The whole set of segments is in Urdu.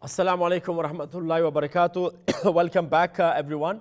Assalamu alaikum wa rahmatullahi wa barakatuh. Welcome back everyone.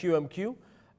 QMQ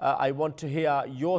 I want to hear your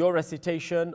your recitation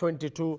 22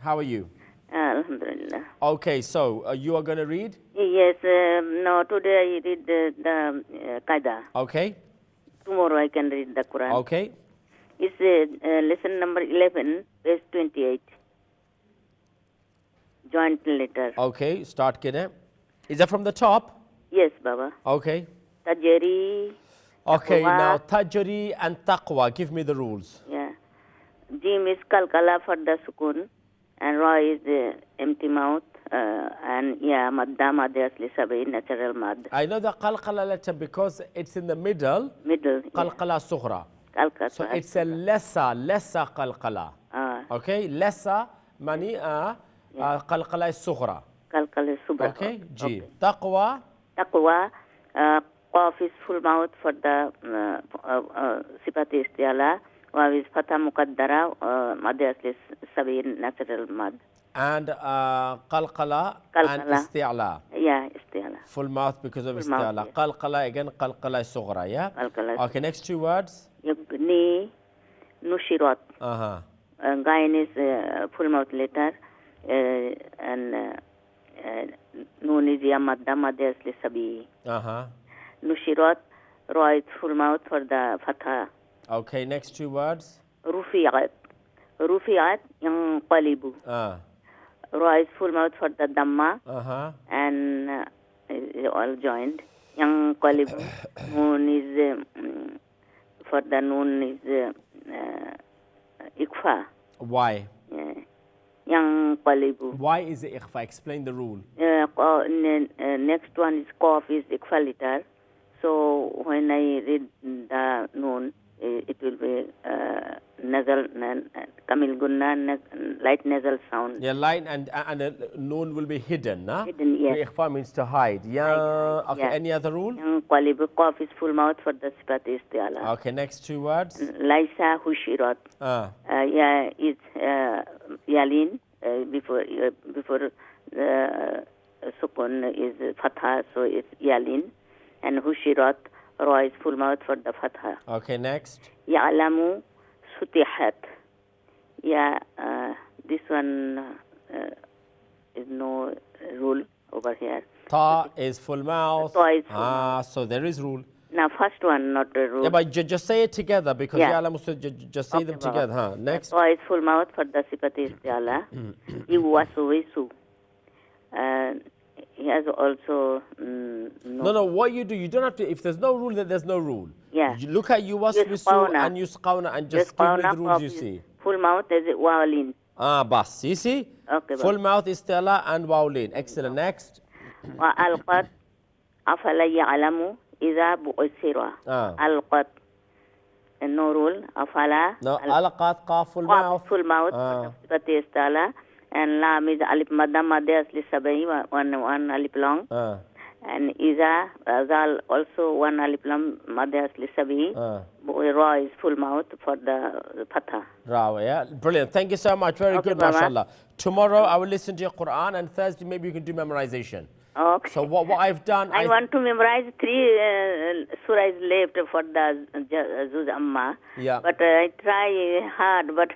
How are you? Alhamdulillah. Okay, so you are going to read? Yes, no, today I read the Qaida. Okay. Tomorrow I can read the Quran. Okay. It's lesson number 11, page 28. Joint letter. Okay, start kene. Is that from the top? Yes, Baba. Okay. Tajri. Okay, Taqwa. now tajri and taqwa. Give me the rules. Yeah. Jim is kalkala for the sukun, and Ra is empty mouth, and yeah, madda asli sabi natural mad. I know the qalqala letter because it's in the middle. Middle. Qalqala sughra. Kalkala. So it's a lesser qalqala. Okay, lesser mani qalqala is sughra. Kalkala subra. Okay, ji. Taqwa. Taqwa, qaf is full mouth for the sifat istiala. Waw is fatha muqaddara, mad asli sabi natural mad. And qalqala and isti'la. Yeah, istiala. Full mouth because of Full isti'la. mouth, yes. Qalqala again, qalqala is sughra, yeah? Qalqala. Okay, next 2 words. Yugni, nushirat. Gain is full mouth letter, and noon is ya madda asli sabi. Nushirat, ra is full mouth for the fatha. Okay, next 2 words. Rufi'at. Rufi'at yanqalibu. Ra is full mouth for the dhamma, and all joined. Yanqalibu. Noon is for the noon is ikfa. Why? Yanqalibu. Why is it ikhfa? Explain the rule. Next one is qaf is ikfa letter. So when I read the noon, it will be nasal, kamil gunna, light nasal sound. Yeah, light and noon will be hidden, na? Hidden, yes. Ikhfa means to hide. Yeah. Okay, yeah. any other rule? Qalibu, qaf is full mouth for the sifat istiala. Okay, next 2 words. Laisa hushirat. Yeah, it's yalin before sukun is fatha, so it's yalin, and hushirat, ra is full mouth for the fatha. Okay, next. Ya'lamu sutihat. Yeah, this one is no rule over here. Ta is full mouth. Ta is full mouth. So there is rule. Now, first one, not a rule. Yeah, but just say it together because ya'lamu, so just say them Baba. together. Next. Ta is full mouth for the sifat istiala. Iwasuwisu. He has also No, what you do, you don't have to, if there's no rule, then there's no rule. Yeah. You look at yuwaswisu and yusqawna and just give me the rules you see. Full mouth is wawlin. Bas, you see? Okay, full mouth is istila and wawlin. Excellent. Next. Wa alqat afala ya'lamu idha bu'sira. Alqat. No rule. Afala. No, alqat qaf full mouth. Full mouth. Sifat istila. And lam is alif madda asli sabai, one alif long. and Iza, Zal also one alif lam madya asli sabi. Ra is full mouth for the fatha. Ra, yeah. Brilliant. Thank you so much. Very Okay, good, Baba. mashallah. Tomorrow I will listen to your Quran, and Thursday maybe you can do memorization. Okay. So what I've done, I want to memorize 3 surahs left for the Juz Amma. Yeah. But I try hard, but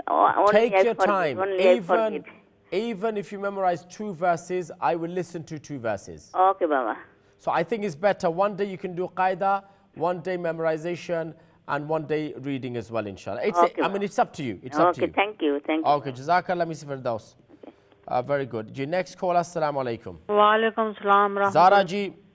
only take your time. Forget. Even if you memorize 2 verses, I will listen to 2 verses. Okay, Baba. So I think it's better. One day you can do qaida, one day memorization, and one day reading as well, inshallah. Okay, I mean, it's up to you. It's up to you. Okay, thank you. Okay, Jazakallah, Mr. Firdaus. Very good. Ji, next call, assalamu alaikum. Wa alaikum salam rahmatullah. Zara ji.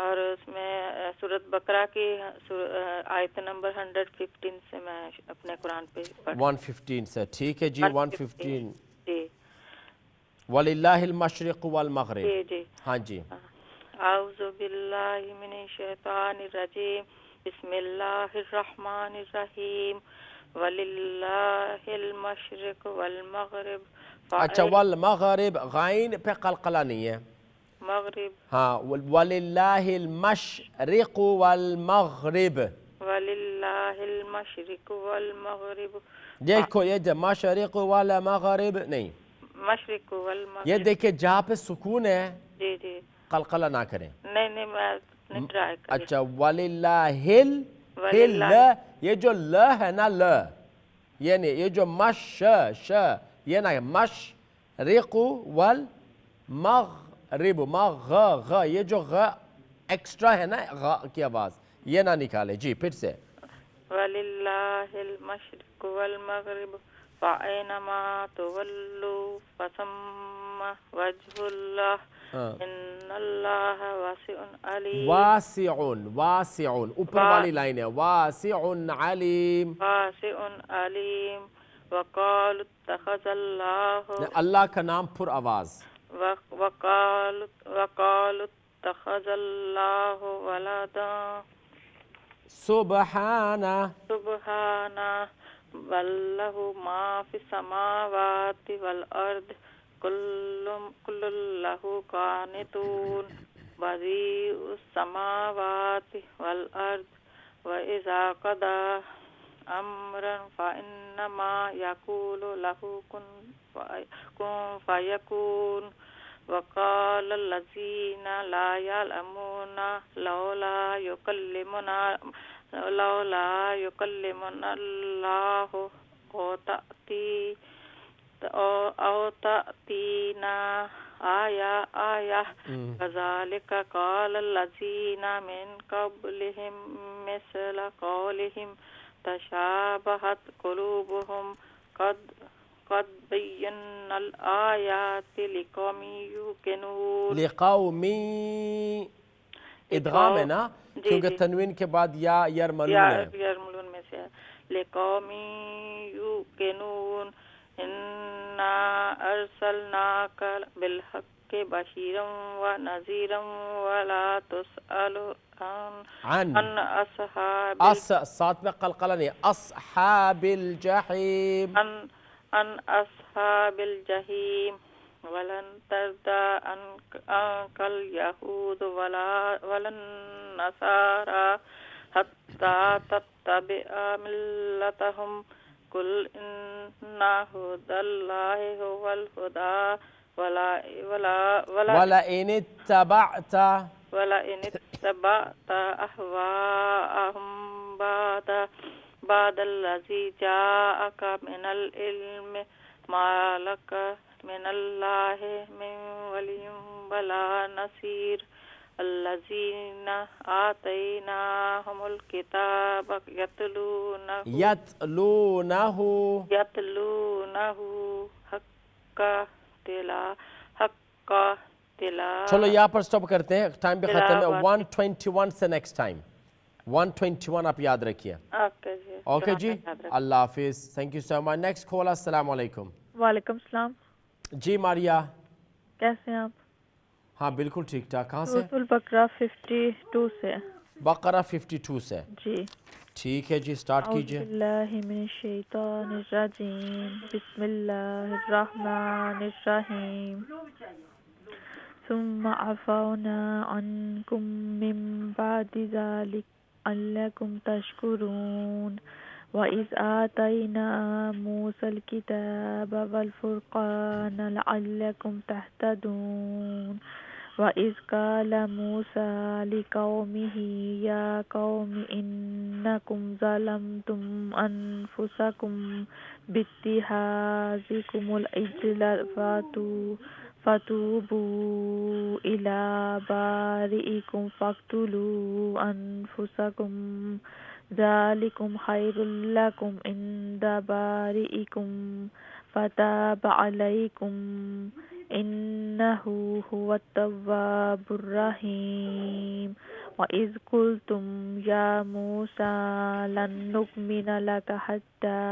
اور اس میں سورۃ بقرہ کی آیت نمبر 115 سے میں اپنے قرآن پہ پڑھ 115 سے ٹھیک ہے جی 115 جی وَلِلَّهِ الْمَشْرِقُ وَالْمَغْرِبُ جی جی ہاں جی اعوذ باللہ من الشیطان الرجیم بسم اللہ الرحمن الرحیم وَلِلَّهِ الْمَشْرِقُ وَالْمَغْرِبُ اچھا والمغرب غائن پہ قلقلہ نہیں ہے مغرب ہاں وَلِلَّهِ الْمَشْرِقُ وَالْمَغْرِبُ وَلِلَّهِ الْمَشْرِقُ وَالْمَغْرِبُ دیکھو یہ جب مشرق والمغرب نہیں مشرق یہ والمغرب دیکھیں جہاں پہ سکون ہے جی جی قلقلہ نہ کریں نہیں میں ٹرائی کری اچھا وَلِلَّهِ وَلِلَّهِ یہ جو ل ہے نا ل یعنی یہ جو یہ نا مشرق والمغرب غ یہ جو غ ایکسٹرا ہے نا غ کی آواز یہ نہ نکالے جی پھر سے وَلِلَّهِ الْمَشْرِقُ وَالْمَغْرِبُ فَأَيْنَمَا تُوَلُّوا فَثَمَّ وَجْهُ اللَّهِ إِنَّ اللَّهَ وَاسِعٌ عَلِيمٌ واسع اوپر والی لائن ہے واسع علیم علیم وَقَالُوا اتَّخَذَ اللَّهُ اللہ کا نام پر آواز وَقَالُوا اتَّخَذَ اللَّهُ وَلَدًا سبحانہ بل له ما في السماوات والأرض كل له قانتون بديع السماوات والأرض وإذا قضى أمرا فإنما يقول له كن فيكون وقال الذين لا يعلمون لولا يكلمنا الله أو تأتينا آية كذلك قال الذين من قبلهم مثل قولهم تشابهت قلوبهم قد بينا الآيات لقوم يوقنون ادغام ہے نا کیونکہ تنوین کے بعد یا یرملون ہے یرملون میں سے لقوم یوقنون انا ارسلناک بالحق بشیرا ونذیرا ولا تسأل عن اصحاب ساتھ میں قلقلہ نہیں اصحاب الجحیم عن اصحاب الجحیم ولن ترضى عنك اليهود ولا النصارى حتى تتبع ملتهم قل إن هدى الله هو الهدى ولئن اتبعت أهواءهم بعد الذي جاءك من العلم ما لك من الله من ولي ولا نصير الذين آتيناهم الكتاب يتلونه حق تلاوته چلو یہاں پر سٹاپ کرتے ہیں ٹائم بھی ختم ہے 121 سے نیکسٹ ٹائم 121 آپ یاد رکھیے اوکے جی اللہ حافظ thank you so much next call السلام علیکم وعلیکم السلام جی ماریا کیسے ہیں آپ ہاں بالکل ٹھیک ٹھاک کہاں سے بقرہ 52 سے بقرہ 52 سے جی ٹھیک ہے جی سٹارٹ کیجئے اعوذ باللہ من الشیطان الرجیم بسم اللہ الرحمن الرحیم ثم عفونا عنکم من بعد ذلك لعلکم تشکرون وَإِذْ آتَيْنَا مُوسَى الْكِتَابَ وَالْفُرْقَانَ لَعَلَّكُمْ تَهْتَدُونَ وَإِذْ قَالَ مُوسَى لِقَوْمِهِ يَا قَوْمِ إِنَّكُمْ ظَلَمْتُمْ أَنفُسَكُمْ بِاتِّخَاذِكُمُ الْعِجْلَ فَتُوبُوا إِلَى بَارِئِكُمْ فَاقْتُلُوا أَنفُسَكُمْ ذَلِكُمْ خَيْرٌ لَكُمْ عِنْدَ بَارِئِكُمْ فَتَابَ عَلَيْكُمْ إنه هو التواب الرحيم وإذ قلتم يا موسى لن نؤمن لك حتى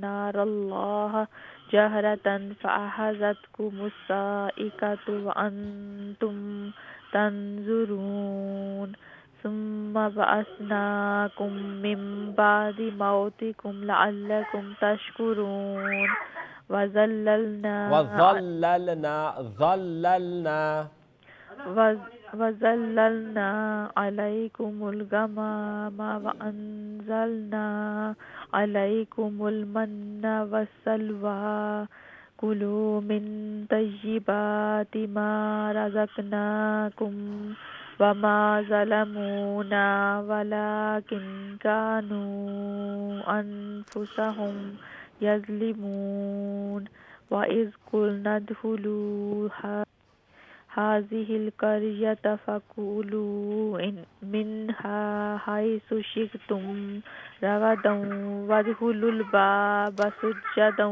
نرى الله جهرة فأخذتكم الصاعقة وأنتم تنظرون ثم بعثناكم من بعد موتكم لعلكم تشكرون وظللنا عليكم الغمام وأنزلنا عليكم المن والسلوى كلوا من طيبات ما رزقناكم وما ظلمونا ولكن كانوا أنفسهم يظلمون وإذ قلنا ادخلوا هذه القرية فكلوا منها حيث شئتم رغدا وادخلوا الباب سجدا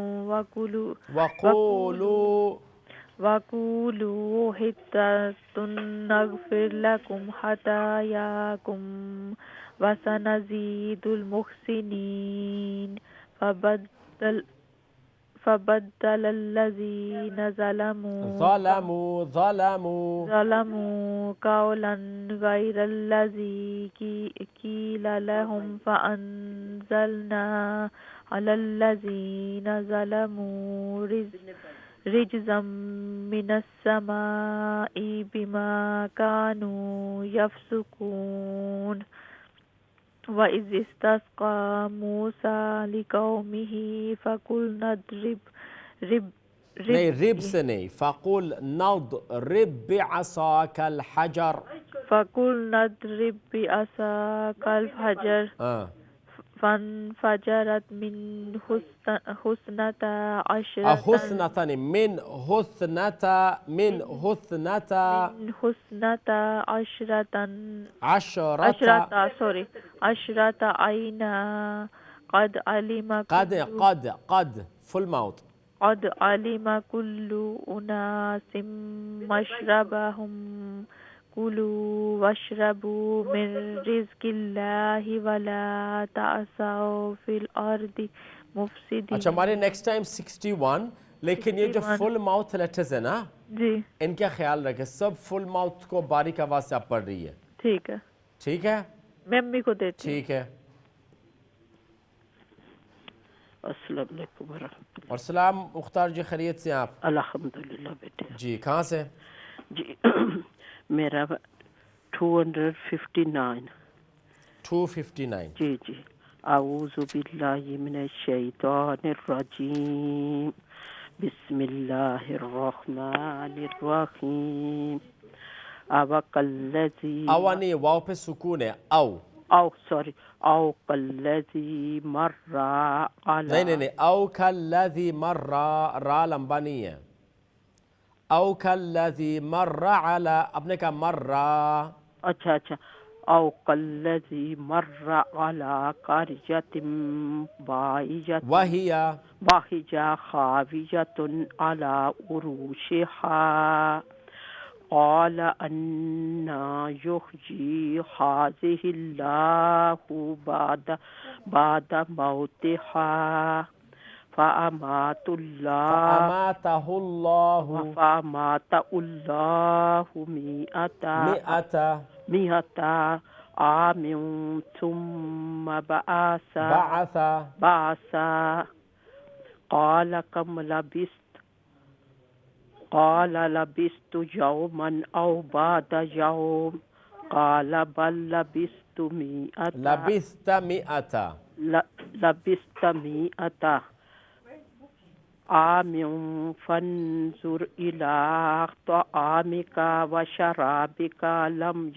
وقولوا حطة نغفر لكم خطاياكم وسنزيد المحسنين فبدل الذين ظلموا قولا غير الذي قيل لهم فأنزلنا على الذين ظلموا رجزا من السماء بما كانوا يفسقون وإذ استسقى موسى لقومه فقلنا اضرب بعصاك الحجر فانفجرت من حسنة عشرة عينا قد علم كل أناس مشربهم كلوا واشربوا من رزق الله ولا تعثوا في الأرض مفسدين. اچھا ہمارے نیکسٹ ٹائم 61 لیکن یہ جو فل ماؤتھ لیٹرز ہیں نا جی ان کا خیال رکھیں سب فل ماؤتھ کو باریک آواز سے آپ پڑھ رہی ہے. ٹھیک ہے میں امی کو دیتی ہوں. ٹھیک ہے. السلام علیکم ورحمۃ اللہ. اور سلام مختار جی خیریت سے آپ؟ الحمدللہ بیٹے. جی کہاں سے؟ جی میرا 259. جی اعوذ باللہ من الشیطان الرجیم بسم اللہ الرحمن الرحیم. او نہیں واو پہ سکون ہے. او کالذی مر علی. نہیں او کالذی مر را لمبا نہیں ہے. او کالذی مر علی اپنے کا مر. اچھا او کالذی مر علی قریۃ باہجہ خاویۃ علی عروشہا قال أنا يحيي هذه الله بعد موتها فأماته الله مئة عام ثم بعث قال كم لبثت قال لبثت يوما أو بعد يوم قال بل لبثت مئة عام فانظر إلى طعامك وشرابك لم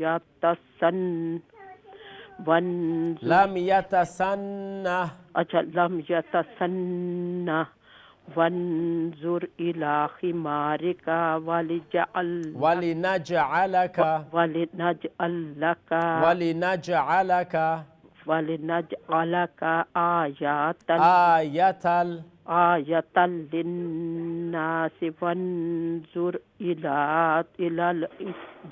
يتسنه وانظر إلى حمارك ولنجعلك آية للناس فانظر إلى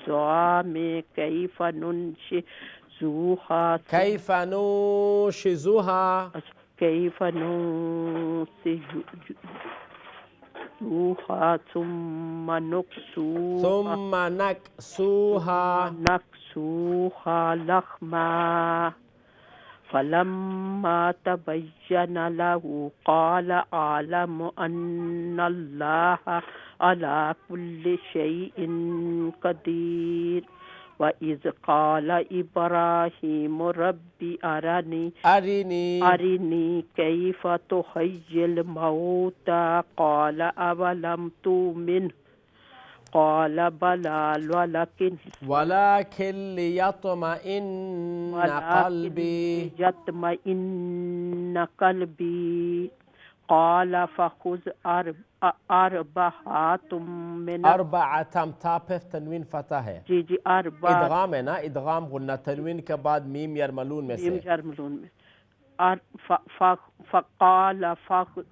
العظام كيف ننشزها ثم نكسوها لحما فلما تبين له قال أعلم أن الله على كل شيء قدير وإذ قال إبراهيم ربي أرني كيف تحيي الموتى قال أولم تؤمن قال بلى ولكن ليطمئن قلبي قال فخذ أربعة تاپف تنوین فتح ہے جی ادغام ہے نا ادغام غنہ تنوین کے بعد میم یرملون میں سے فقال فخذ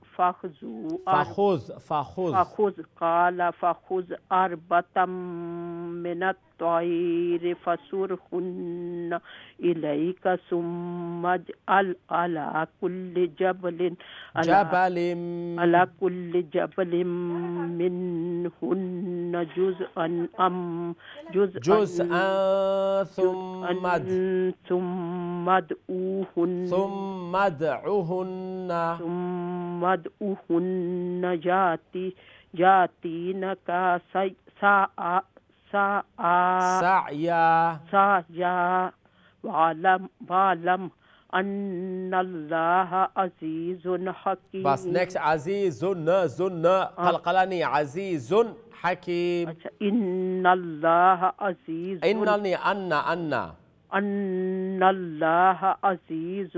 قال فخذ أربعة من الطير فصرهن إليك ثم اجعل على كل جبل منهن جزءا ثم ادعوهن ياتينك سعيا واعلم أن الله عزيز حكيم. بس next عزيز قلقلاني عزيز حكيم. إن الله عزيز أن الله عزيز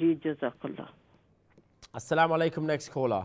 جزاك الله. السلام عليكم next caller.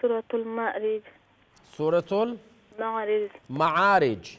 سورة المعارج. سورة المعارج.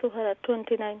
سورة 29.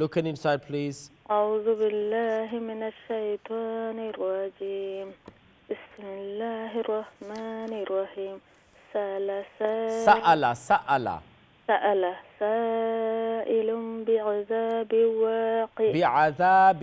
Looking inside please. أعوذ بالله من الشيطان الرجيم. بسم الله الرحمن الرحيم. سأل سائل بعذاب واقع. بعذاب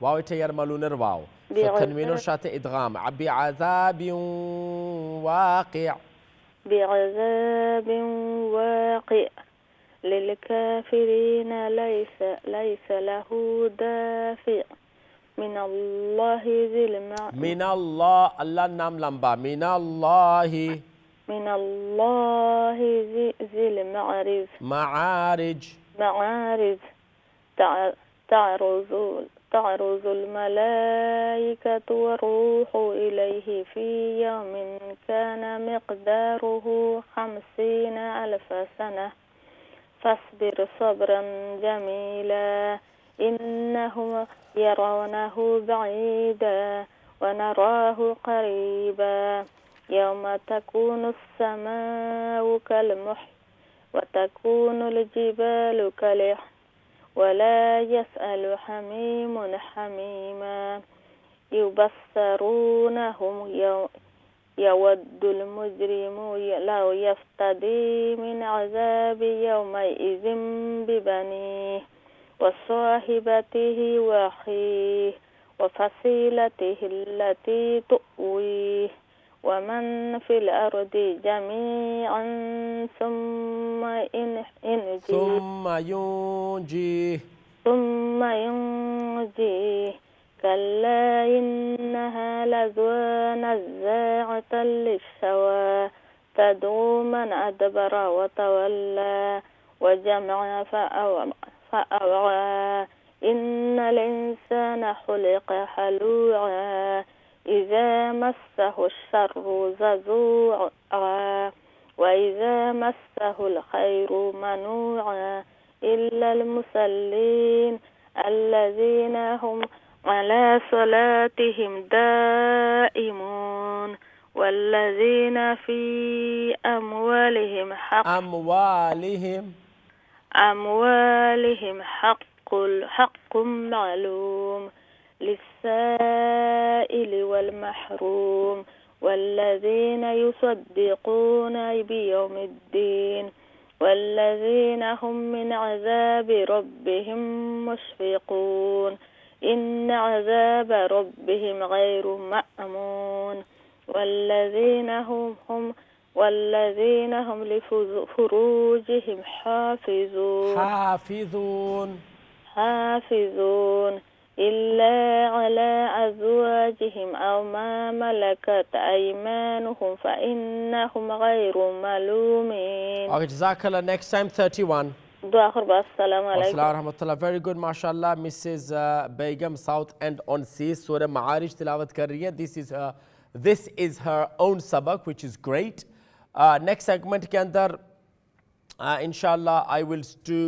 واو يرملون واو. فتنوين شات ادغام بعذاب واقع. بعذاب واقع للكافرين ليس له دافع من الله ذي المعرج. من الله الله نام لمبا من الله ذي المعرج. معارج تعرض الملائكة والروح إليه في يوم كان مقداره 50,000 سنة فاصبر صبرا جميلا إنهم يرونه بعيدا ونراه قريبا يوم تكون السماء كالمحل وتكون الجبال كالعهن ولا يسأل حميم حميما يبصرونهم يود المجرم لو يفتدي من عذاب يومئذ ببنيه وصاحبته وأخيه وفصيلته التي تؤويه ومن في الأرض جميعا ثم ينجيه كلا إنها لظى نزاعة للشوى تدعو من أدبر وتولى وجمع فأوعى إن الإنسان خلق هلوعا إذا مسه الشر جزوعا وإذا مسه الخير منوعا إلا المصلين الذين هم على صلاتهم دائمون والذين في أموالهم حق معلوم للسائل والمحروم والذين يصدقون بيوم الدين والذين هم من عذاب ربهم مشفقون إن عذاب ربهم غير مأمون والذين هم لفروجهم حافظون إلا على أزواجهم أو ما ملكت أيمانهم فإنهم غير ملومين. Okay, Jazakallah. Next time 31. Assalamu alaikum. Very good, mashallah. Mrs. Begum, South End on Sea, Surah Ma'arij tilawat kar rahi hai. This is her own sabak, which is great. Next segment ke andar, inshallah, I will